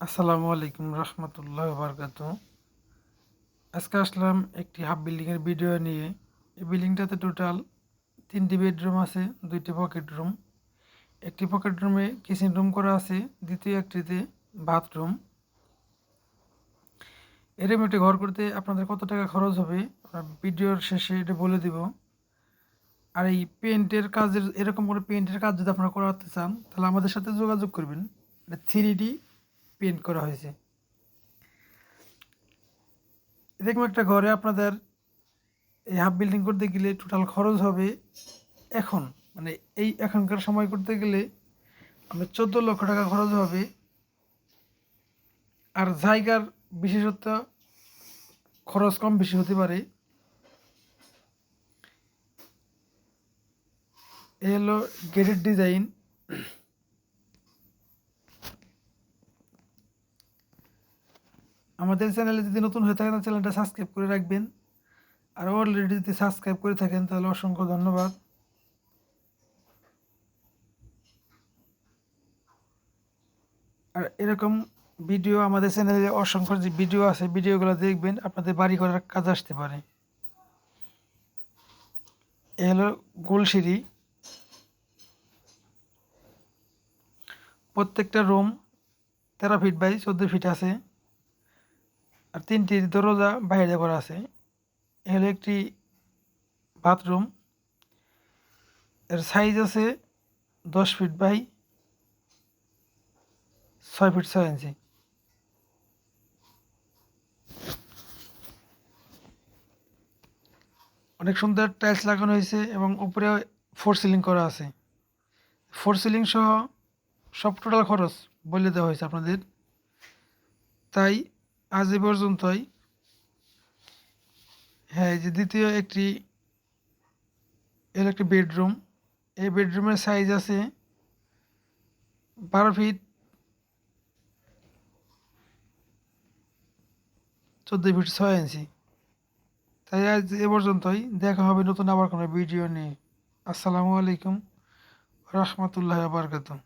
আসসালামু আলাইকুম রহমতুল্লাহ বারকাত। আজকে আসলাম একটি হাফ বিল্ডিংয়ের ভিডিও নিয়ে। এই বিল্ডিংটাতে টোটাল 3টি বেডরুম আছে, 2টি পকেট রুম। একটি পকেট রুমে কিচেন রুম করা আছে, দ্বিতীয় একটিতে বাথরুম। এরকম একটি ঘর করতে আপনাদের কত টাকা খরচ হবে ভিডিওর শেষে এটা বলে দিব। আর এই পেন্টের কাজের এরকম করে পেন্টের কাজ যদি আপনারা করাতে চান তাহলে আমাদের সাথে যোগাযোগ করবেন। এটা 3D পেন্ট করা হয়েছে। এরকম একটা ঘরে আপনাদের এই হাফ বিল্ডিং করতে গেলে টোটাল খরচ হবে এখন, মানে এই এখনকার সময় করতে গেলে আপনার 14 লক্ষ টাকা খরচ হবে। আর জায়গার বিশেষত্ব খরচ কম বেশি হতে পারে। এ হলো গেটের ডিজাইন। আমাদের চ্যানেলে যদি নতুন হয়ে থাকেন চ্যানেলটা সাবস্ক্রাইব করে রাখবেন। আর অলরেডি যদি সাবস্ক্রাইব করে থাকেন তাহলে অসংখ্য ধন্যবাদ। আর এরকম ভিডিও আমাদের চ্যানেলে অসংখ্য যে ভিডিও আছে, ভিডিওগুলো দেখবেন, আপনাদের বাড়ি করার কাজ আসতে পারে। এ হলো গোলসিঁড়ি। প্রত্যেকটা রুম 13 ফিট বাই 14 ফিট আছে। আর 3টি দরজা বাইরে করা আছে। এ হলো একটি বাথরুম। এর সাইজ আছে 10 ফিট বাই 6 ফিট 6 ইঞ্চি। অনেক সুন্দর টাইলস লাগানো হয়েছে এবং উপরে 4 সিলিং করা আছে। 4 সিলিং সহ সব টোটাল খরচ বলে দেওয়া হয়েছে আপনাদের। তাই আজ এ পর্যন্তই। হ্যাঁ, এই যে দ্বিতীয় একটি এর একটি বেডরুম। এই বেডরুমের সাইজ আছে 12 ফিট 14 ফিট 6 ইঞ্চি। তাই আজ এ পর্যন্তই। দেখা হবে নতুন আবার কোনো ভিডিও নিয়ে। আসসালামু আলাইকুম রহমতুল্লাহ বারকাতুহ।